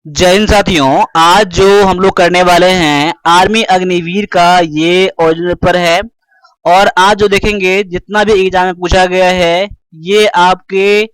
जय हिंद साथियों। आज जो हम लोग करने वाले हैं आर्मी अग्निवीर का ये ओरिजिनल पेपर है। और आज जो देखेंगे जितना भी एग्जाम में पूछा गया है ये आपके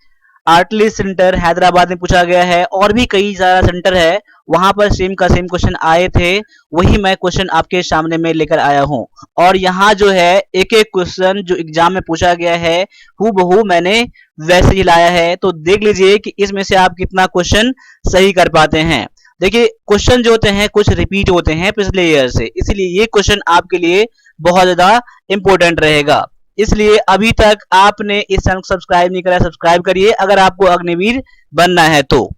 आर्टिलरी सेंटर हैदराबाद में पूछा गया है और भी कई सारा सेंटर है वहां पर सेम का सेम क्वेश्चन आए थे। वही मैं क्वेश्चन आपके सामने में लेकर आया हूं। और यहाँ जो है एक एक क्वेश्चन जो एग्जाम में पूछा गया है हूबहू मैंने वैसे ही लाया है। तो देख लीजिए कि इसमें से आप कितना क्वेश्चन सही कर पाते हैं। देखिए क्वेश्चन जो होते हैं कुछ रिपीट होते हैं पिछले ईयर से, इसलिए ये क्वेश्चन आपके लिए बहुत ज्यादा इंपॉर्टेंट रहेगा। इसलिए अभी तक आपने इस चैनल को सब्सक्राइब नहीं करा, सब्सक्राइब करिए अगर आपको अग्निवीर बनना है तो।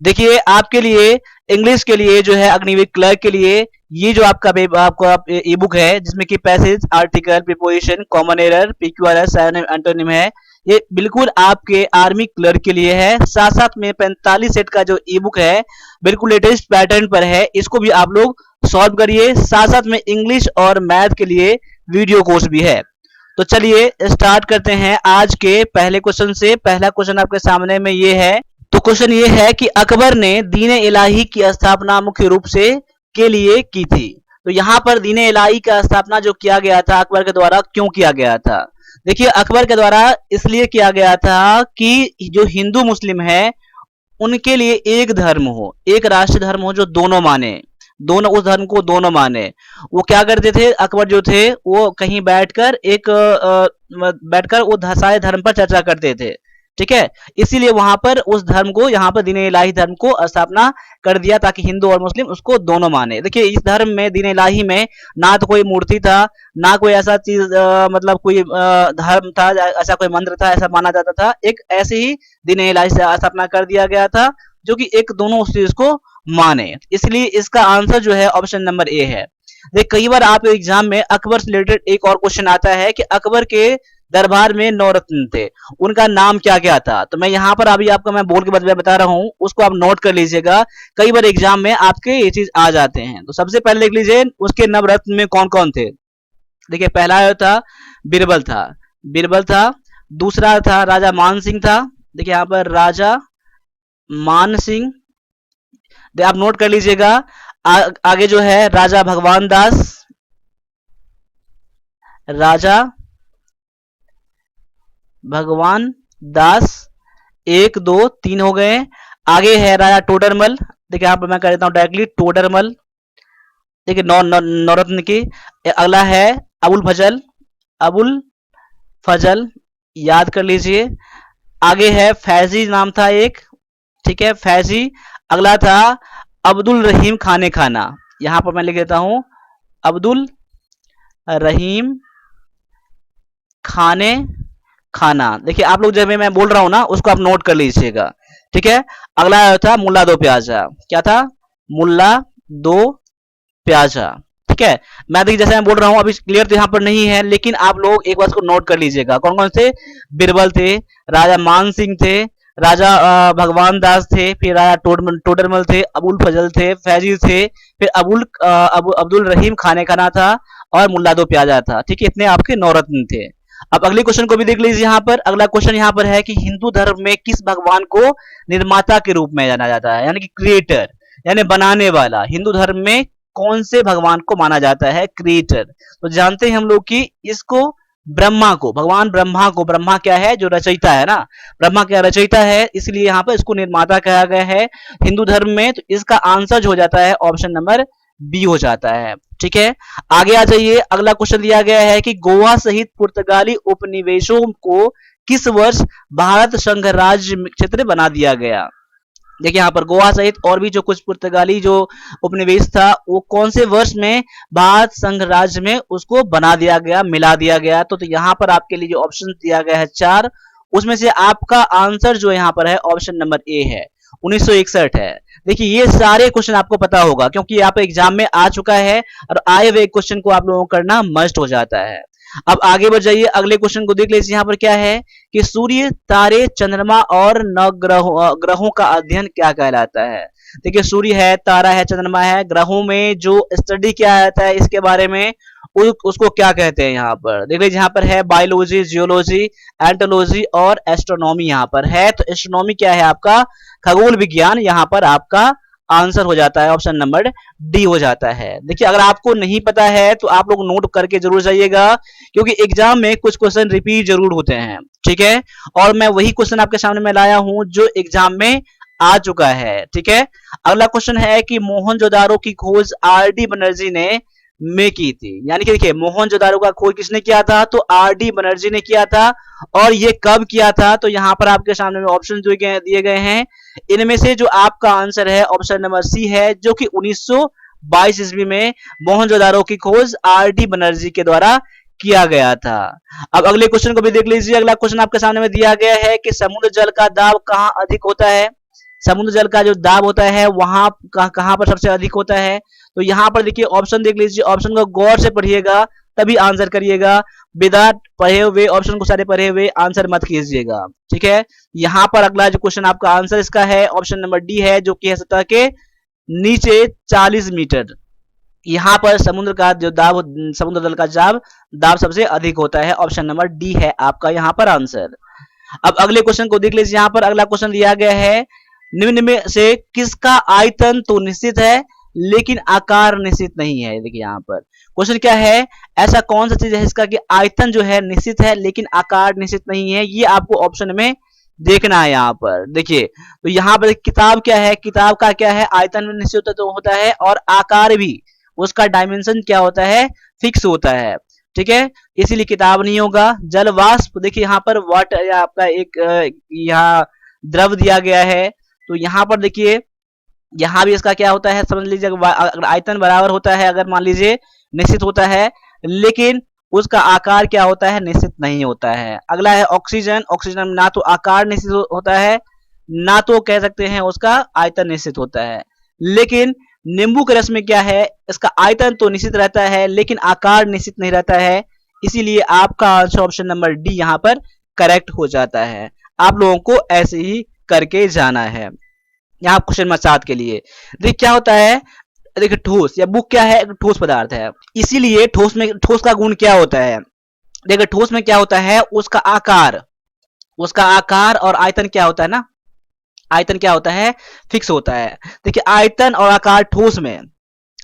देखिए आपके लिए इंग्लिश के लिए जो है अग्निवीर क्लर्क के लिए ये जो आपका ई बुक है जिसमें कि passage, article, preposition, common error, PQRS, synonym, antonym है, ये बिल्कुल आपके आर्मी क्लर्क के लिए है। साथ साथ में 45 सेट का जो ई बुक है बिल्कुल लेटेस्ट पैटर्न पर है, इसको भी आप लोग सॉल्व करिए। साथ साथ में इंग्लिश और मैथ के लिए वीडियो कोर्स भी है। तो चलिए स्टार्ट करते हैं आज के पहले क्वेश्चन से। पहला क्वेश्चन आपके सामने में ये है। तो क्वेश्चन ये है कि अकबर ने दीन इलाही की स्थापना मुख्य रूप से के लिए की थी। तो यहाँ पर दीन इलाही का स्थापना जो किया गया था अकबर के द्वारा क्यों किया गया था? देखिए अकबर के द्वारा इसलिए किया गया था कि जो हिंदू मुस्लिम है उनके लिए एक धर्म हो, एक राष्ट्रीय धर्म हो जो दोनों माने, दोनों उस धर्म को दोनों माने। वो क्या करते थे अकबर जो थे वो कहीं बैठकर वो सारे धर्म पर चर्चा करते थे, ठीक है। इसीलिए वहां पर उस धर्म को यहाँ पर दीन इलाही धर्म को स्थापना कर दिया ताकि हिंदू और मुस्लिम उसको दोनों माने। देखिए इस धर्म में दीन इलाही में ना तो कोई मूर्ति था ना कोई ऐसा चीज मतलब कोई धर्म था, ऐसा कोई मंत्र था ऐसा माना जाता था। एक ऐसे ही दीन इलाही से स्थापना कर दिया गया था जो कि एक दोनों उस चीज को माने। इसलिए इसका आंसर जो है ऑप्शन नंबर ए है। देख कई बार आप एग्जाम में अकबर से रिलेटेड एक और क्वेश्चन आता है कि अकबर के दरबार में 9 रत्न थे, उनका नाम क्या क्या था। तो मैं यहाँ पर अभी आपको मैं बोल के बता रहा हूँ, उसको आप नोट कर लीजिएगा। कई बार एग्जाम में आपके ये चीज आ जाते हैं। तो सबसे पहले देख लीजिए उसके नवरत्न में कौन कौन थे। देखिए पहला था बीरबल था, बीरबल था। दूसरा था राजा मान सिंह था। देखिए यहाँ पर राजा मान सिंह, आप नोट कर लीजिएगा। आगे जो है राजा भगवान दास, राजा भगवान दास, 1 2 3 हो गए। आगे है राजा टोडरमल। देखिए यहाँ पर मैं कर देता हूँ डायरेक्टली टोडरमल। देखिए नौरत्न की। अगला है अबुल फजल, अबुल फजल याद कर लीजिए। आगे है फैजी नाम था एक, ठीक है फैजी। अगला था अब्दुल रहीम खाने खाना, यहां पर मैं लिख देता हूं अब्दुल रहीम खाने खाना। देखिए आप लोग जब मैं बोल रहा हूं ना उसको आप नोट कर लीजिएगा, ठीक है। अगला था मुल्ला दो प्याजा, क्या था? मुल्ला दो प्याजा, ठीक है। मैं देखिए जैसे मैं बोल रहा हूं अभी क्लियर तो यहां पर नहीं है, लेकिन आप लोग एक बार इसको नोट कर लीजिएगा। कौन कौन से? बिरबल थे, राजा मान सिंह थे, राजा भगवान दास थे, फिर राजा टोडरमल थे, अबुल फजल थे, फैजी थे, फिर अब्दुल रहीम खाने खाना था और मुल्ला दो प्याजा था, ठीक है। इतने आपके नौरत्न थे। अब अगले क्वेश्चन को भी देख लीजिए। यहाँ पर अगला क्वेश्चन यहाँ पर है कि हिंदू धर्म में किस भगवान को निर्माता के रूप में जाना जाता है, यानी कि क्रिएटर यानी बनाने वाला। हिंदू धर्म में कौन से भगवान को माना जाता है क्रिएटर? तो जानते हैं हम लोग कि इसको ब्रह्मा को, भगवान ब्रह्मा को, ब्रह्मा क्या है? जो रचयिता है ना, ब्रह्मा क्या रचयिता है, इसलिए यहाँ पर इसको निर्माता कहा गया है हिंदू धर्म में। तो इसका आंसर जो हो जाता है ऑप्शन नंबर बी हो जाता है, ठीक है। आगे आ जाइए। अगला क्वेश्चन दिया गया है कि गोवा सहित पुर्तगाली उपनिवेशों को किस वर्ष भारत संघ राज्य क्षेत्र बना दिया गया? देखिए यहाँ पर गोवा सहित और भी जो कुछ पुर्तगाली जो उपनिवेश था वो कौन से वर्ष में भारत संघ राज्य में उसको बना दिया गया, मिला दिया गया। तो यहाँ पर आपके लिए जो ऑप्शन दिया गया है 4, उसमें से आपका आंसर जो यहाँ पर है ऑप्शन नंबर ए है, 1961 है। देखिए ये सारे क्वेश्चन आपको पता होगा क्योंकि यहाँ पे एग्जाम में आ चुका है और आए हुए क्वेश्चन को आप लोगों को करना मस्ट हो जाता है। अब आगे बढ़ जाइए, अगले क्वेश्चन को देख लीजिए। यहाँ पर क्या है कि सूर्य, तारे, चंद्रमा और ग्रहों का अध्ययन क्या कहलाता है? देखिए सूर्य है, तारा है, चंद्रमा है, ग्रहों में जो स्टडी किया जाता है इसके बारे में उसको क्या कहते हैं? यहाँ पर देख लीजिए, यहाँ पर है बायोलॉजी, जियोलॉजी, एंटोलॉजी और एस्ट्रोनॉमी यहाँ पर है। तो एस्ट्रोनॉमी क्या है? आपका खगोल विज्ञान यहाँ पर आपका आंसर हो जाता है ऑप्शन नंबर डी हो जाता है। देखिए अगर आपको नहीं पता है तो आप लोग नोट करके जरूर जाइएगा, क्योंकि एग्जाम में कुछ क्वेश्चन रिपीट जरूर होते हैं, ठीक है। और मैं वही क्वेश्चन आपके सामने में लाया हूं जो एग्जाम में आ चुका है, ठीक है। अगला क्वेश्चन है कि मोहनजोदारो की खोज आर डी बनर्जी ने में की थी। यानी कि देखिए मोहनजोदारो का खोज किसने किया था, तो आर डी बनर्जी ने किया था। और ये कब किया था, तो यहाँ पर आपके सामने में ऑप्शन दिए गए हैं। इनमें से जो आपका आंसर है ऑप्शन नंबर सी है, जो कि 1922 ईस्वी में मोहनजोदारो की खोज आर डी बनर्जी के द्वारा किया गया था। अब अगले क्वेश्चन को भी देख लीजिए। अगला क्वेश्चन आपके सामने में दिया गया है कि समुद्र जल का दाब कहाँ अधिक होता है। समुद्र जल का जो दाब होता है वहां कहां पर सबसे अधिक होता है। तो यहाँ पर देखिए ऑप्शन देख लीजिए, ऑप्शन को गौर से पढ़िएगा तभी आंसर करिएगा। विदाउट पढ़े हुए ऑप्शन को सारे पढ़े हुए आंसर मत कीजिएगा, ठीक है। यहाँ पर अगला जो क्वेश्चन आपका आंसर इसका है ऑप्शन नंबर डी है, जो कि है सतह के नीचे 40 मीटर। यहाँ पर समुद्र का जो दाब, समुद्र जल का दाब सबसे अधिक होता है। ऑप्शन नंबर डी है आपका यहाँ पर आंसर। अब अगले क्वेश्चन को देख लीजिए। यहाँ पर अगला क्वेश्चन दिया गया है, निम्न में से किसका आयतन तो निश्चित है लेकिन आकार निश्चित नहीं है। देखिए यहाँ पर क्वेश्चन क्या है, ऐसा कौन सा चीज है इसका कि आयतन जो है निश्चित है लेकिन आकार निश्चित नहीं है। ये आपको ऑप्शन में देखना है। यहाँ पर देखिए तो यहाँ पर किताब क्या है, किताब का क्या है, आयतन में निश्चित तो होता है और आकार भी उसका डायमेंशन क्या होता है, फिक्स होता है, ठीक है। इसीलिए किताब नहीं होगा। जल वाष्प, देखिए यहाँ पर वाटर आपका एक यहाँ द्रव दिया गया है। तो यहाँ पर देखिए यहाँ भी इसका क्या होता है, समझ लीजिए अगर आयतन बराबर होता है, अगर मान लीजिए निश्चित होता है, लेकिन उसका आकार क्या होता है, निश्चित नहीं होता है। अगला है ऑक्सीजन। ऑक्सीजन में ना तो आकार निश्चित होता है, ना तो कह सकते हैं उसका आयतन निश्चित होता है। लेकिन नींबू के रस में क्या है, इसका आयतन तो निश्चित रहता है लेकिन आकार निश्चित नहीं रहता है। इसीलिए आपका आंसर ऑप्शन नंबर डी यहाँ पर करेक्ट हो जाता है। आप लोगों को ऐसे ही करके जाना है। यहाँ क्वेश्चन नंबर 7 के लिए देखिए क्या होता है। देखिए ठोस या बुक क्या है, ठोस पदार्थ है, इसीलिए ठोस का गुण क्या होता है। देखिए ठोस में क्या होता है, उसका आकार और आयतन क्या होता है ना, आयतन क्या होता है, फिक्स होता है। देखिए आयतन और आकार ठोस में,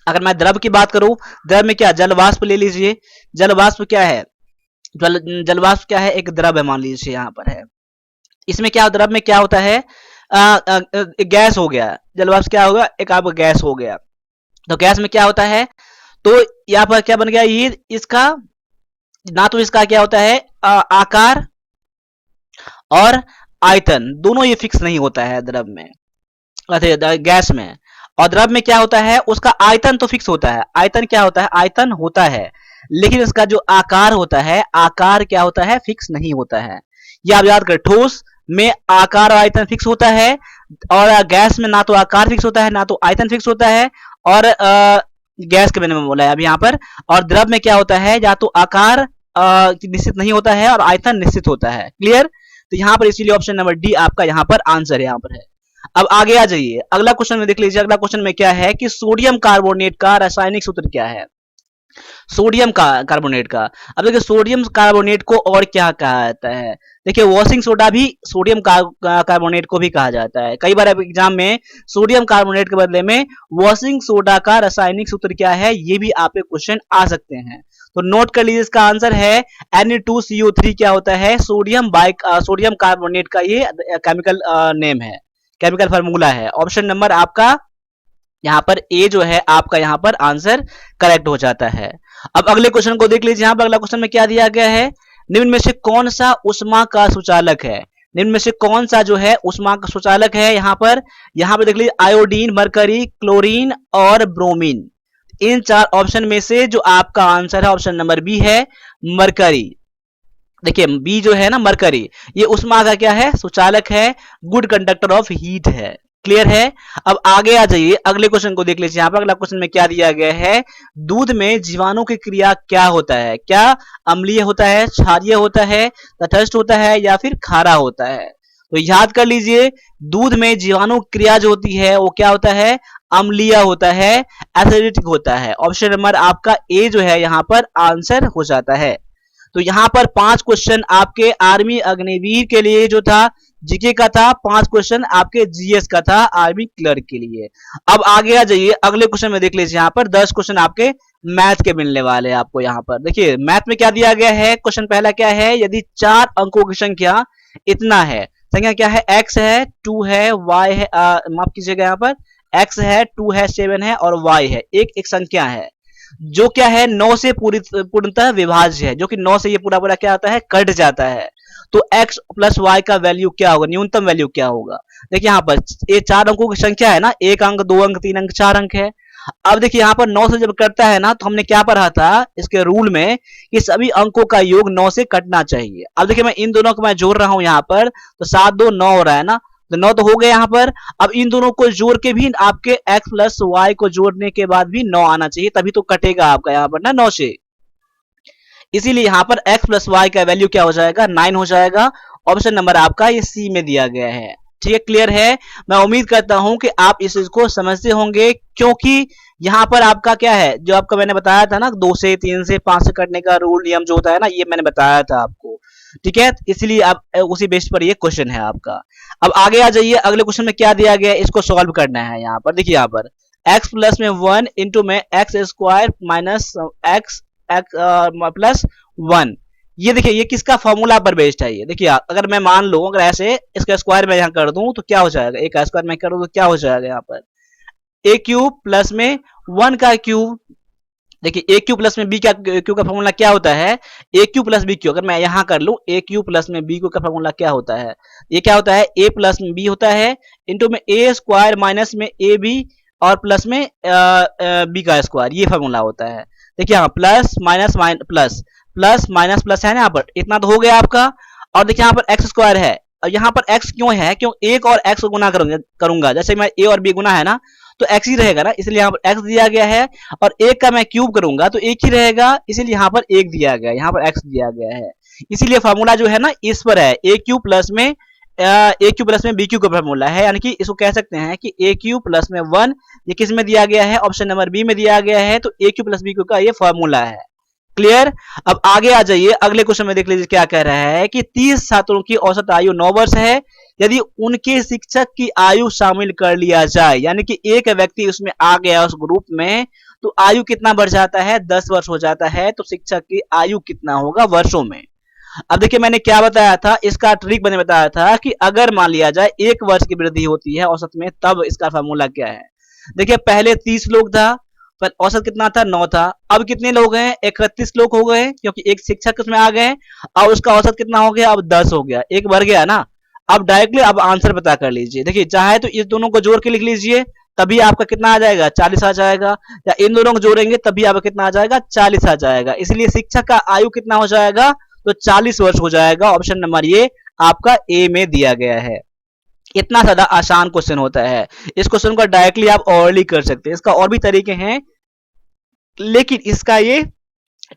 अगर मैं द्रव की बात करूं, द्रव में क्या, जलवाष्प ले लीजिए। जलवाष्प क्या है, जलवाष्प क्या है, एक द्रव है, मान लीजिए यहाँ पर है। इसमें क्या, द्रव में क्या होता है, गैस हो गया। जलवाष्प क्या होगा, एक आपका गैस हो गया। तो गैस में क्या होता है, तो यहाँ पर क्या बन गया, ये इसका ना तो इसका क्या होता है आकार और आयतन दोनों ये फिक्स नहीं होता है द्रव में, गैस में। और द्रव में क्या होता है, उसका आयतन तो फिक्स होता है। आयतन क्या होता है, आयतन होता है, लेकिन इसका जो आकार होता है, आकार क्या होता है, फिक्स नहीं होता है। ये आप याद करें, ठोस में आकार और आयतन फिक्स होता है, और गैस में ना तो आकार फिक्स होता है ना तो आयतन फिक्स होता है। और गैस के मैंने बोला है अभी यहाँ पर। और द्रव में क्या होता है, या तो आकार निश्चित नहीं होता है और आयतन निश्चित होता है। क्लियर। तो यहाँ पर इसीलिए ऑप्शन नंबर डी आपका यहाँ पर आंसर यहाँ पर है। अब आगे आ जाइए, अगला क्वेश्चन में देख लीजिए। अगला क्वेश्चन में क्या है कि सोडियम कार्बोनेट का रासायनिक सूत्र क्या है। सोडियम कार्बोनेट का, अब देखिए सोडियम कार्बोनेट को और क्या कहा जाता है। देखिए वॉशिंग सोडा भी सोडियम कार्बोनेट को भी कहा जाता है। कई बार एग्जाम में सोडियम कार्बोनेट के बदले में वॉशिंग सोडा का रासायनिक सूत्र क्या है, ये भी आपके क्वेश्चन आ सकते हैं। तो नोट कर लीजिए, इसका आंसर है Na2CO3। क्या होता है, सोडियम कार्बोनेट का ये केमिकल नेम है, केमिकल फार्मूला है। ऑप्शन नंबर आपका यहाँ पर ए जो है आपका यहाँ पर आंसर करेक्ट हो जाता है। अब अगले क्वेश्चन को देख लीजिए। यहाँ पर अगला क्वेश्चन में क्या दिया गया है, निम्न में से कौन सा उष्मा का सुचालक है। निम्न में से कौन सा जो है उष्मा का सुचालक है। यहाँ पर देख लीजिए, आयोडीन, मरकरी, क्लोरीन और ब्रोमीन। इन 4 ऑप्शन में से जो आपका आंसर है ऑप्शन नंबर बी है, मरकरी। देखिए बी जो है ना, मरकरी, ये उष्मा का क्या है, सुचालक है, गुड कंडक्टर ऑफ हीट है। क्लियर है। अब आगे आ जाइए, अगले क्वेश्चन को देख लीजिए। यहाँ पर अगला क्वेश्चन में क्या दिया गया है, दूध में जीवाणु की क्रिया क्या होता है। क्या अम्लीय होता है, क्षारीय होता है, तटस्थ होता है या फिर खारा होता है। तो याद कर लीजिए, दूध में जीवाणु क्रिया जो होती है वो क्या होता है, अम्लीय होता है, एसिडिक होता है। ऑप्शन नंबर आपका ए जो है यहाँ पर आंसर हो जाता है। तो यहाँ पर 5 क्वेश्चन आपके आर्मी अग्निवीर के लिए जो था जीके का था, 5 क्वेश्चन आपके जीएस का था आर्मी क्लर्क के लिए। अब आगे आ जाइए, अगले क्वेश्चन में देख लीजिए, यहाँ पर 10 क्वेश्चन आपके मैथ के मिलने वाले हैं आपको। यहाँ पर देखिए मैथ में क्या दिया गया है, क्वेश्चन पहला क्या है, यदि 4 अंकों की संख्या इतना है, संख्या क्या है, x है, 2 है, y है, माफ कीजिएगा, यहाँ पर x है, 2 है, 7 है और y है, एक संख्या है जो क्या है 9 से पूर्णतः विभाज्य है, जो कि 9 से ये पूरा क्या आता है, कट जाता है। तो x प्लस y का वैल्यू क्या होगा, न्यूनतम वैल्यू क्या होगा। देखिए यहाँ पर ये 4 अंकों की संख्या है ना, 1 अंक, 2 अंक, 3 अंक, 4 अंक है। अब देखिए यहाँ पर 9 से जब कटता है ना, तो हमने क्या पढ़ा था इसके रूल में कि सभी अंकों का योग 9 से कटना चाहिए। अब देखिए मैं इन दोनों को मैं जोड़ रहा हूं यहाँ पर, तो 7 2 9 हो रहा है ना, तो 9 तो हो गया यहाँ पर। अब इन दोनों को जोड़ के भी आपके x प्लस वाई को जोड़ने के बाद भी 9 आना चाहिए, तभी तो कटेगा आपका यहाँ पर ना 9 से। इसीलिए यहाँ पर x प्लस वाई का वैल्यू क्या हो जाएगा, 9 हो जाएगा। ऑप्शन नंबर आपका ये सी में दिया गया है। ठीक है, क्लियर है। मैं उम्मीद करता हूं कि आप इस चीज को समझते होंगे, क्योंकि यहाँ पर आपका क्या है, जो आपका मैंने बताया था ना 2 से 3 से 5 से कटने का रूल नियम जो होता है ना, ये मैंने बताया था आपको। ठीक है, इसलिए आप उसी बेस पर ये क्वेश्चन है आपका। अब आगे आ जाइए, अगले क्वेश्चन में क्या दिया गया है, इसको सॉल्व करना है। यहाँ पर देखिए, यहाँ पर x प्लस में 1 इंटू में x square minus x plus 1, ये देखिए ये किसका फॉर्मूला पर बेस्ड है। ये देखिए अगर मैं मान लो, अगर ऐसे इसका स्क्वायर मैं यहाँ कर दूं तो क्या हो जाएगा, एक स्क्वायर मैं कर दूं तो क्या हो जाएगा, यहाँ पर ए क्यूब प्लस में 1 का क्यूब। देखिए ए क्यू प्लस में बी का क्यू का फॉर्मूला क्या होता है, ए क्यू प्लस बी क्यू। अगर मैं यहां कर लूं ए क्यू प्लस में बी क्यू का फॉर्मूला क्या होता है, ये क्या होता है, ए प्लस में बी होता है इंटू में ए स्क्वायर माइनस में ए बी और प्लस में बी का स्क्वायर, ये फॉर्मूला होता है। देखिए यहाँ plus minus plus plus minus plus है ना, यहाँ पर इतना तो हो गया आपका। और देखिए यहाँ पर एक्स स्क्वायर है, और यहाँ पर एक्स क्यों है, क्यों एक और एक्स को गुना करूंगा, जैसे मैं ए और बी गुना है ना तो x ही रहेगा ना, इसलिए यहाँ पर x दिया गया है। और एक का मैं क्यूब करूंगा तो एक ही रहेगा, इसीलिए यहाँ पर एक दिया गया है, यहाँ पर x दिया गया है। इसीलिए फार्मूला जो है ना इस पर है, ए क्यू प्लस में बी क्यू का फार्मूला है, यानी कि इसको कह सकते हैं कि ए क्यू प्लस में 1, ये किस में दिया गया है, ऑप्शन नंबर बी में दिया गया है। तो ए क्यू प्लस बी क्यू का ये फार्मूला है। क्लियर। अब आगे आ जाइए, अगले क्वेश्चन में देख लीजिए क्या कह रहा है कि 30 छात्रों की औसत आयु 9 वर्ष है, यदि उनके शिक्षक की आयु शामिल कर लिया जाए, यानी कि एक व्यक्ति उसमें आ गया उस ग्रुप में, तो आयु कितना बढ़ जाता है, 10 वर्ष हो जाता है। तो शिक्षक की आयु कितना होगा वर्षों में। अब देखिए मैंने क्या बताया था, इसका ट्रिक मैंने बताया था कि अगर मान लिया जाए 1 वर्ष की वृद्धि होती है औसत में, तब इसका फार्मूला क्या है। देखिए पहले 30 लोग था, पर औसत कितना था, 9 था। अब कितने लोग हैं, 31 लोग हो गए, क्योंकि एक शिक्षक उसमें आ गए। और उसका औसत कितना हो गया, अब 10 हो गया, एक बढ़ गया ना। अब डायरेक्टली अब आंसर पता कर लीजिए। देखिए चाहे तो इस दोनों को जोड़ के लिख लीजिए, तभी आपका कितना आ जाएगा, 40 आ जाएगा। या इन दोनों को जोड़ेंगे तभी आपका कितना आ जाएगा, 40 आ जाएगा। इसलिए शिक्षक का आयु कितना हो जाएगा, तो 40 वर्ष हो जाएगा। ऑप्शन नंबर ये आपका ए में दिया गया है। इतना ज्यादा आसान क्वेश्चन होता है। इस क्वेश्चन को डायरेक्टली आप ऑर्डरली कर सकते हैं, इसका और भी तरीके हैं, लेकिन इसका ये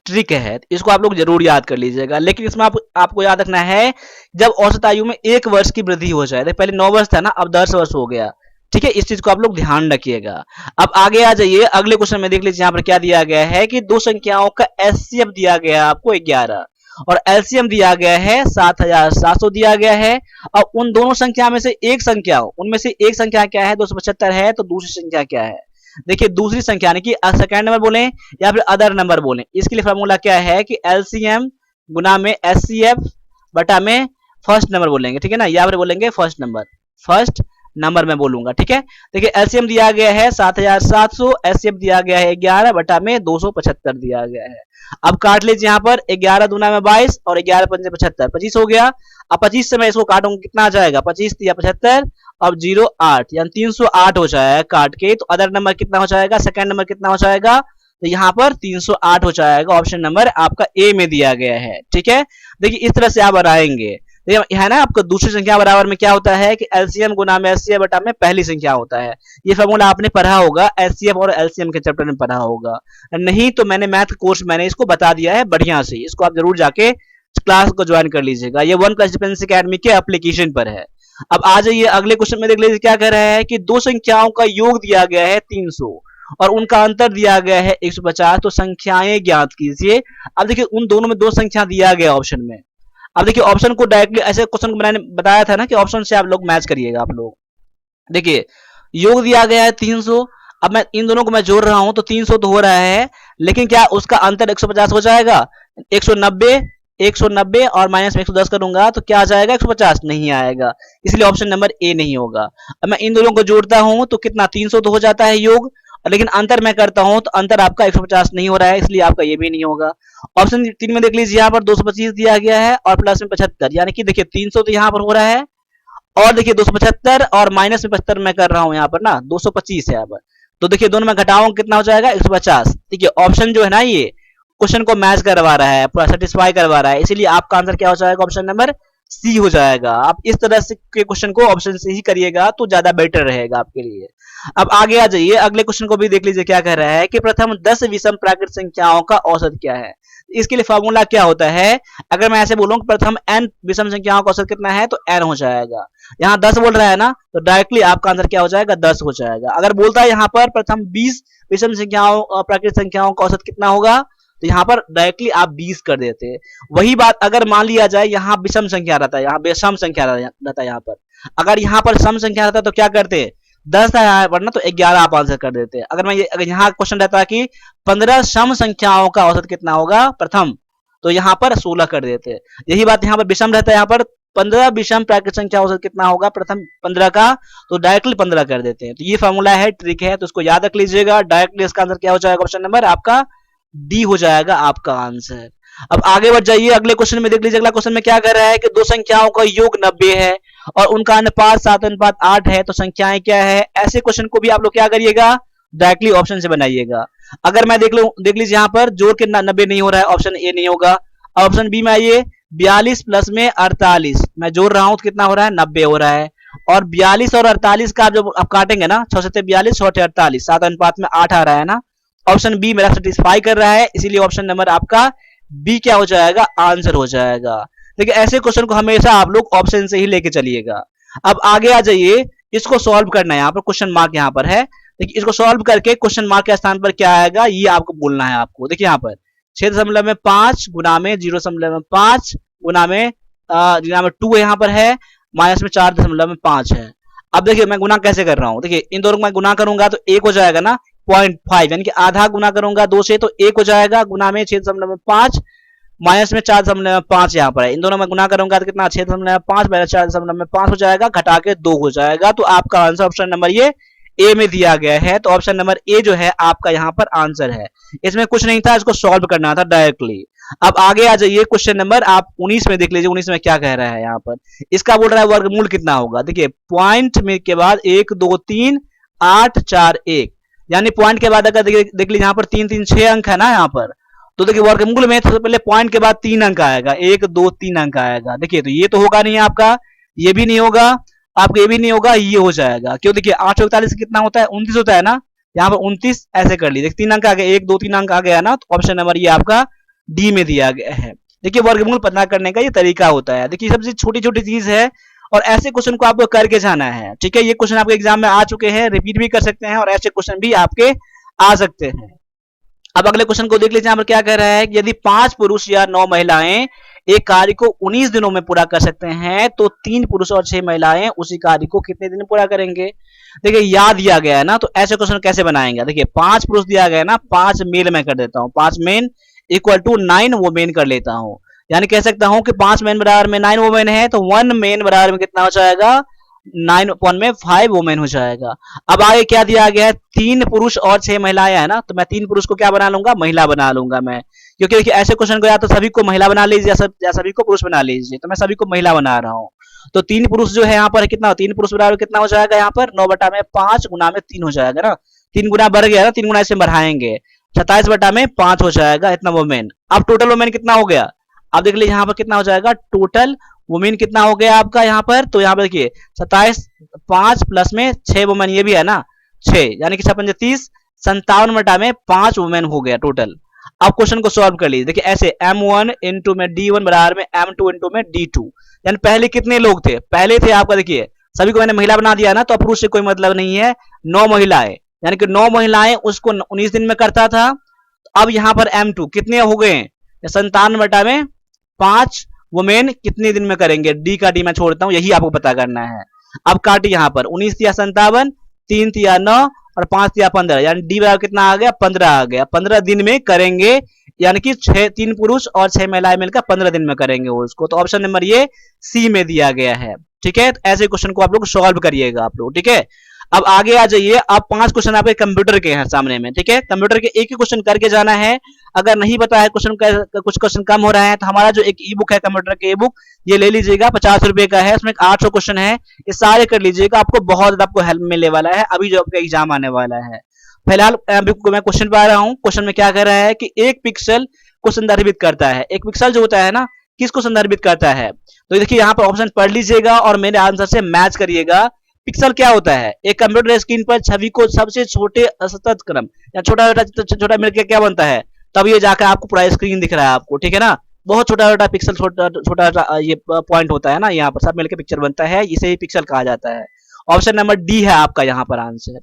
ट्रिक है, इसको आप लोग जरूर याद कर लीजिएगा। लेकिन इसमें आपको याद रखना है, जब औसत आयु में 1 वर्ष की वृद्धि हो जाए, पहले 9 वर्ष था ना, अब 10 वर्ष हो गया। ठीक है, इस चीज को आप लोग ध्यान रखिएगा। अब आगे आ जाइए, अगले क्वेश्चन में देख लीजिए, यहाँ पर क्या दिया गया है कि दो संख्याओं का एचसीएफ दिया गया है आपको 11 और एलसीएम दिया गया है 7700 दिया गया है। और उन दोनों संख्या में से एक संख्या, उनमें से एक संख्या क्या है, 275 है, तो दूसरी संख्या क्या है। देखिए दूसरी संख्या यानी कि सेकंड नंबर बोले या फिर अदर नंबर बोले, इसके लिए फॉर्मूला क्या है कि एलसीएम गुना में एचसीएफ बटा में फर्स्ट नंबर बोलेंगे। ठीक है ना, या फिर बोलेंगे फर्स्ट नंबर में बोलूंगा। ठीक है, देखिए एलसीएम दिया गया है 7700, एचसीएफ दिया गया है 11 बटा में 275 दिया गया है। अब काट लीजिए, यहाँ पर 11 दूना में 22 और 11 पंजे 75, 25 हो गया। अब 25 से मैं इसको काटूंगा, कितना आ जाएगा, 25 या 75, अब 0 8 यानी 308 हो जाएगा काट के। तो अदर नंबर कितना हो जाएगा, सेकंड नंबर कितना हो जाएगा, तो यहाँ पर 308 हो जाएगा। ऑप्शन नंबर आपका ए में दिया गया है। ठीक है, देखिए इस तरह से आप बनाएंगे। है ना, आपको दूसरी संख्या बराबर में क्या होता है कि एलसीएम गुना में एचसीएफ बटा में पहली संख्या होता है। ये फॉर्मूला आपने पढ़ा होगा, एचसीएफ और एलसीएम के चैप्टर में पढ़ा होगा, नहीं तो मैंने मैथ कोर्स मैंने इसको बता दिया है बढ़िया से, इसको आप जरूर जाके क्लास को ज्वाइन कर लीजिएगा। ये 1+ डिफेंस अकेडमी के एप्लीकेशन पर है। अब आ जाइए अगले क्वेश्चन में, देख लीजिए क्या कह रहा है कि दो संख्याओं का योग दिया गया है 300 और उनका अंतर दिया गया है 150, तो संख्याएं ज्ञात कीजिए। अब देखिए उन दोनों में दो संख्या दिया गया ऑप्शन में। अब देखिए ऑप्शन को डायरेक्टली ऐसे क्वेश्चन को मैंने बताया था ना कि ऑप्शन से आप लोग मैच करिएगा आप लोग। देखिए योग दिया गया है 300, अब मैं इन दोनों को मैं जोड़ रहा हूं तो 300 तो हो रहा है, लेकिन क्या उसका अंतर 150 हो जाएगा? 190, 190 और माइनस में 110 करूंगा तो क्या आ जाएगा? 150 नहीं आएगा, इसलिए ऑप्शन नंबर ए नहीं होगा। अब मैं इन दोनों को जोड़ता हूं तो कितना 300 तो हो जाता है योग, लेकिन अंतर मैं करता हूं तो अंतर आपका 150 नहीं हो रहा है, इसलिए आपका ये भी नहीं होगा। ऑप्शन 3 में देख लीजिए यहाँ पर 225 दिया गया है और प्लस में 75, यानी कि देखिए 300 तो यहाँ पर हो रहा है और देखिए 275 और माइनस में 75 मैं कर रहा हूं यहाँ पर ना 225 है यहाँ पर, तो देखिए दोनों में घटाऊं कितना हो जाएगा? 150। देखिए ऑप्शन जो है ना ये क्वेश्चन को मैच करवा रहा है, पूरा सेटिस्फाई करवा रहा है, इसीलिए आपका आंसर क्या हो जाएगा? ऑप्शन नंबर सी हो जाएगा। आप इस तरह से के क्वेश्चन को ऑप्शन से ही करिएगा तो ज्यादा बेटर रहेगा आपके लिए। अब आगे आ जाइए, अगले क्वेश्चन को भी देख लीजिए क्या कह रहा है कि प्रथम 10 विषम प्राकृत संख्याओं का औसत क्या है। इसके लिए फॉर्मूला क्या होता है? अगर मैं ऐसे बोलूं कि प्रथम n विषम संख्याओं का औसत कितना है तो n हो जाएगा। यहाँ 10 बोल रहा है ना, तो डायरेक्टली आपका आंसर क्या हो जाएगा? 10 हो जाएगा। अगर बोलता है यहाँ पर प्रथम 20 विषम संख्याओं प्राकृत संख्याओं का औसत कितना होगा, तो यहाँ पर डायरेक्टली आप 20 कर देते। वही बात अगर मान लिया जाए यहाँ विषम संख्या रहता है, यहाँ विषम संख्या रहता है, यहाँ पर अगर यहाँ पर सम संख्या रहता तो क्या करते? 10 था यहाँ पर ना, तो 11 आप आंसर कर देते। अगर यहाँ क्वेश्चन रहता कि 15 सम संख्याओं का औसत कितना होगा प्रथम, तो यहाँ पर 16 कर देते। यही बात यहाँ पर विषम रहता है, यहाँ पर 15 विषम प्राकृत संख्या औसत कितना होगा प्रथम 15 का, तो डायरेक्टली 15 कर देते हैं। तो ये फॉर्मूला है, ट्रिक है, तो इसको याद रख लीजिएगा। डायरेक्टली इसका आंसर क्या हो जाएगा? ऑप्शन नंबर आपका डी हो जाएगा आपका आंसर। अब आगे बढ़ जाइए, अगले क्वेश्चन में देख लीजिए। अगला क्वेश्चन में क्या कर रहा है कि दो संख्याओं का योग 90 है और उनका अनुपात 7:8 है, तो संख्याएं क्या है? ऐसे क्वेश्चन को भी आप लोग क्या करिएगा? डायरेक्टली ऑप्शन से बनाइएगा। अगर मैं देख लीजिए यहाँ पर जोड़ के 90 नहीं हो रहा है, ऑप्शन ए नहीं होगा। ऑप्शन बी में आइए, 42 प्लस में 48 मैं जोड़ रहा हूं तो कितना हो रहा है? 90 हो रहा है। और 42 और 48 का जब आप काटेंगे ना, 6 से 42, 6 48, 7:8 आ रहा है ना। ऑप्शन बी मेरा सेटिस्फाई कर रहा है, इसीलिए ऑप्शन नंबर आपका बी क्या हो जाएगा? आंसर हो जाएगा। देखिए ऐसे क्वेश्चन को हमेशा आप लोग ऑप्शन से ही लेके चलिएगा। अब आगे आ जाइए, इसको सॉल्व करना है। यहाँ पर क्वेश्चन मार्क यहाँ पर है, देखिए इसको सॉल्व करके क्वेश्चन मार्क के स्थान पर क्या आएगा ये आपको बोलना है आपको। देखिए यहाँ पर 6.5 गुना में 0.5 गुना में 2 यहाँ पर है, माइनस में 4.5 है। अब देखिए मैं गुना कैसे कर रहा हूँ, देखिए इन दोनों को मैं गुना करूंगा तो 1 हो जाएगा ना, 0.5 यानी कि आधा गुना करूंगा 2 से तो 1 हो जाएगा, गुना में 6.5 माइनस में 4.5 यहाँ पर है। इन दोनों में गुना करूंगा तो कितना? 6.5 माइनस 4.5 हो जाएगा, घटा के 2 हो जाएगा। तो आपका आंसर ऑप्शन नंबर ये ए में दिया गया है, तो ऑप्शन नंबर ए जो है आपका यहाँ पर आंसर है। इसमें कुछ नहीं था, इसको सॉल्व करना था डायरेक्टली। अब आगे आ जाइए, क्वेश्चन नंबर आप 19 में देख लीजिए। 19 में क्या कह रहा है यहाँ पर, इसका बोल रहा है वर्गमूल कितना होगा। देखिए पॉइंट में के बाद 1 2 3 8 4 1, यानी पॉइंट के बाद अगर देख लीजिए यहाँ पर 3 3 6 अंक है ना यहाँ पर, तो देखिए वर्गमूल में सबसे पहले पॉइंट के बाद 3 अंक आएगा, 1 2 3 अंक आएगा। देखिए तो ये तो होगा नहीं आपका, ये भी नहीं होगा आपका, ये भी नहीं होगा, ये हो जाएगा। क्यों? देखिए 841 कितना होता है? 29 होता है ना, यहाँ पर 29 ऐसे कर लीजिए, 3 अंक आ गए, 1 2 3 अंक आ गया ना, तो ऑप्शन नंबर ये आपका डी में दिया गया है। देखिए वर्गमूल पता करने का ये तरीका होता है। देखिए सबसे छोटी छोटी चीज है और ऐसे क्वेश्चन को आपको करके जाना है, ठीक है। ये क्वेश्चन आपके एग्जाम में आ चुके हैं, रिपीट भी कर सकते हैं और ऐसे क्वेश्चन भी आपके आ सकते हैं। अब अगले क्वेश्चन को देख लीजिए, यहाँ पर क्या कह रहा है कि यदि 5 पुरुष या 9 महिलाएं एक कार्य को 19 दिनों में पूरा कर सकते हैं, तो 3 पुरुष और 6 महिलाएं उसी कार्य को कितने दिन में पूरा करेंगे। देखिए याद दिया गया है ना, तो ऐसे क्वेश्चन कैसे बनाएंगे। देखिए 5 पुरुष दिया गया है ना, 5 मेल में कर देता हूँ, 5 मेन इक्वल टू 9 वोमेन कर लेता हूँ। यानी कह सकता हूँ कि 5 मेन बराबर में 9 वोमेन है, तो 1 मेन बराबर में कितना हो जाएगा? 9 में 5 वोमेन हो जाएगा। अब आगे क्या दिया गया है? 3 पुरुष और 6 महिलाएं है ना, तो मैं 3 पुरुष को क्या बना लूंगा? महिला बना लूंगा मैं, क्योंकि देखिए ऐसे क्वेश्चन को या तो सभी को महिला बना लीजिए या सभी को पुरुष बना लीजिए, तो मैं सभी को महिला बना रहा हूँ। तो 3 पुरुष जो है यहाँ पर कितना? 3 पुरुष बराबर कितना हो जाएगा यहाँ पर? 9/5 गुना में 3 हो जाएगा ना, 3 गुना बढ़ गया ना, 3 गुना इसे बढ़ाएंगे, 27/5 हो जाएगा इतना वोमेन। अब टोटल वोमेन कितना हो गया? अब देख लीजिए यहाँ पर कितना हो जाएगा टोटल वुमेन कितना हो गया आपका यहाँ पर? तो यहाँ पर देखिए 27, 5 प्लस में 6 वुमेन, ये भी है ना 6, यानी कि 6 30, 57/5 वुमेन हो गया टोटल। अब क्वेश्चन को सॉल्व कर लीजिए। देखिए ऐसे m1 इंटू में d1 बराबर में m2 इंटू में d2, यानी पहले कितने लोग थे? पहले थे आपका, देखिए सभी को मैंने महिला बना दिया ना, तो पुरुष से कोई मतलब नहीं है, 9 महिलाएं, यानी कि 9 महिलाएं उसको 19 दिन में करता था। अब यहाँ पर M2 कितने हो गए, 57 बटा में 5 वुमेन कितने दिन में करेंगे, डी का डी मैं छोड़ता हूं, यही आपको पता करना है। अब काटी यहाँ पर 19 या 57, 3 या 9 और 5 या 15, यानी डी बराबर कितना आ गया, 15 आ गया। 15 दिन में करेंगे, यानी कि 3 पुरुष और 6 महिलाएं मिलकर 15 दिन में करेंगे उसको। तो ऑप्शन नंबर ये सी में दिया गया है। ठीक है, तो ऐसे क्वेश्चन को आप लोग सॉल्व करिएगा आप लोग। ठीक है, अब आगे आ जाइए। अब 5 क्वेश्चन आपके कंप्यूटर के हैं सामने में। ठीक है, कंप्यूटर के एक ही क्वेश्चन करके जाना है। अगर नहीं पता है क्वेश्चन, कुछ क्वेश्चन कम हो रहा है, तो हमारा जो एक ई बुक है कंप्यूटर के ई बुक, ये ले लीजिएगा, 50 रुपए का है। इसमें 800 क्वेश्चन है, ये सारे कर लीजिएगा, आपको बहुत ज्यादा आपको हेल्प मिलने वाला है अभी जो आपका एग्जाम आने वाला है। फिलहाल मैं क्वेश्चन पा रहा हूँ। क्वेश्चन में क्या कह रहा है कि एक पिक्सल को संदर्भित करता है। एक पिक्सल जो होता है ना, किसको संदर्भित करता है, तो देखिए यहाँ पर ऑप्शन पढ़ लीजिएगा और मेरे आंसर से मैच करिएगा। पिक्सल क्या होता है, एक कंप्यूटर स्क्रीन पर छवि को सबसे छोटे असतत क्रम या छोटा छोटा मिलकर क्या बनता है, तब ये जाकर आपको पूरा स्क्रीन दिख रहा है आपको। ठीक है ना, बहुत छोटा छोटा पिक्सल, छोटा छोटा ये पॉइंट होता है ना, यहाँ पर सब मिलकर पिक्चर बनता है, इसे ही पिक्सल कहा जाता है। ऑप्शन नंबर डी है आपका यहाँ पर आंसर।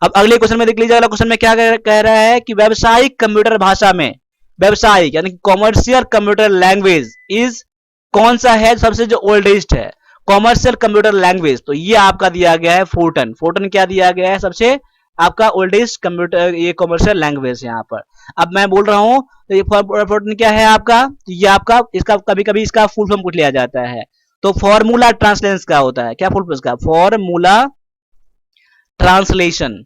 अब अगले क्वेश्चन में देख लीजिए। अगला क्वेश्चन में क्या कह रहा है कि व्यावसायिक कंप्यूटर भाषा में, व्यावसायिक यानी कॉमर्शियल कंप्यूटर लैंग्वेज इज कौन सा है सबसे जो ओल्डेस्ट है, कॉमर्शियल कंप्यूटर लैंग्वेज, तो ये आपका दिया गया है फोर्टन। फोर्टन क्या दिया गया है, सबसे आपका ओल्डेस्ट कंप्यूटर ये कॉमर्शियल लैंग्वेज यहाँ पर। अब मैं बोल रहा हूँ तो ये फोर्टन क्या है आपका, तो ये आपका इसका कभी कभी इसका फुल फॉर्म पूछ लिया जाता है। तो फॉर्मूला ट्रांसलेशन का होता है, क्या फुल फॉर्म इसका, फॉर्मूला ट्रांसलेशन,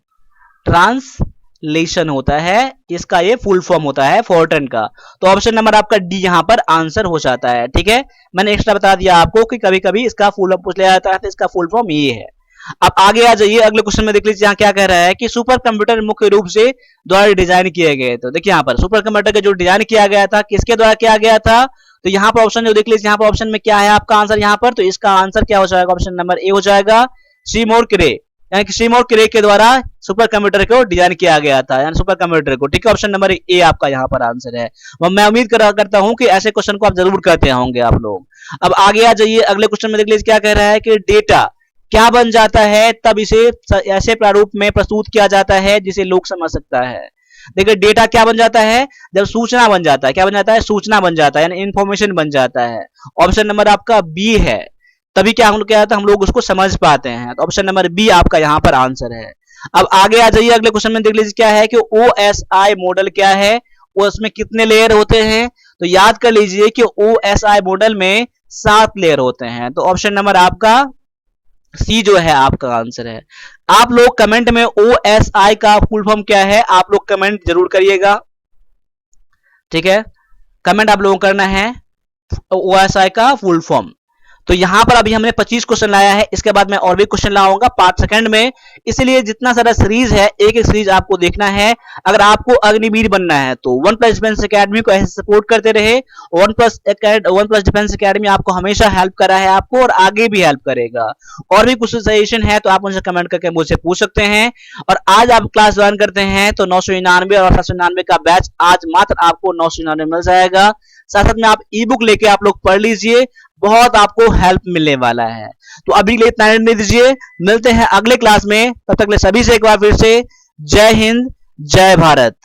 ट्रांसलेशन होता है इसका, ये फुल फॉर्म होता है फोर्टन का। तो ऑप्शन नंबर आपका डी यहां पर आंसर हो जाता है। ठीक है, मैंने एक्स्ट्रा बता दिया आपको कि कभी कभी इसका फुल फॉर्म पूछ लिया जाता है, तो इसका फुल फॉर्म ये है। अब आगे आ जाइए, अगले क्वेश्चन में देख लीजिए यहाँ क्या कह रहा है कि सुपर कंप्यूटर मुख्य रूप से द्वारा डिजाइन किए गए। तो देखिए यहाँ पर सुपर कंप्यूटर का जो डिजाइन किया गया था किसके द्वारा किया गया था, तो यहाँ पर ऑप्शन जो देख लीजिए, यहाँ पर ऑप्शन में क्या है आपका आंसर यहाँ पर, तो इसका आंसर क्या हो जाएगा, ऑप्शन नंबर ए हो जाएगा, सीमोर क्रे, यानी कि सीमोर क्रे के द्वारा सुपर कंप्यूटर को डिजाइन किया गया था, यानी सुपर कंप्यूटर को। ठीक है, ऑप्शन नंबर ए आपका यहाँ पर आंसर है। मैं उम्मीद करता हूं कि ऐसे क्वेश्चन को आप जरूर करते होंगे आप लोग। अब आगे आ जाइए, अगले क्वेश्चन में देख लीजिए क्या कह रहा है कि डेटा क्या बन जाता है तब इसे ऐसे प्रारूप में प्रस्तुत किया जाता है जिसे लोग समझ सकता है। देखिए डेटा क्या बन जाता है, जब सूचना बन जाता है, क्या बन जाता है, सूचना बन जाता है, यानी इंफॉर्मेशन बन जाता है। ऑप्शन नंबर आपका बी है, तभी क्या हम लोग क्या हम लोग उसको समझ पाते हैं। तो ऑप्शन नंबर बी आपका यहाँ पर आंसर है। अब आगे आ जाइए, अगले क्वेश्चन में देख लीजिए क्या है कि OSI मॉडल क्या है, उसमें कितने लेयर होते हैं, तो याद कर लीजिए कि OSI मॉडल में 7 लेयर होते हैं। तो ऑप्शन नंबर आपका सी जो है आपका आंसर है। आप लोग कमेंट में OSI का फुल फॉर्म क्या है आप लोग कमेंट जरूर करिएगा। ठीक है, कमेंट आप लोगों को करना है OSI का फुल फॉर्म। तो यहां पर अभी हमने 25 क्वेश्चन लाया है, इसके बाद मैं और भी क्वेश्चन लाऊंगा 5 सेकंड में, इसलिए जितना सारा सीरीज है एक एक सीरीज आपको देखना है। अगर आपको अग्निवीर बनना है तो वन प्लस डिफेंस एकेडमी को ऐसे सपोर्ट करते रहे। वन प्लस डिफेंस एकेडमी आपको हमेशा हेल्प करा है आपको और आगे भी हेल्प करेगा। और भी कुछ सजेशन है तो आप मुझे कमेंट करके मुझसे पूछ सकते हैं। और आज आप क्लास ज्वाइन करते हैं तो 999 और 899 का बैच आज मात्र आपको 999 मिल जाएगा। साथ साथ में आप ई बुक लेके आप लोग पढ़ लीजिए, बहुत आपको हेल्प मिलने वाला है। तो अभी ले इतना नहीं दीजिए, मिलते हैं अगले क्लास में, तब तक ले सभी से एक बार फिर से जय हिंद जय भारत।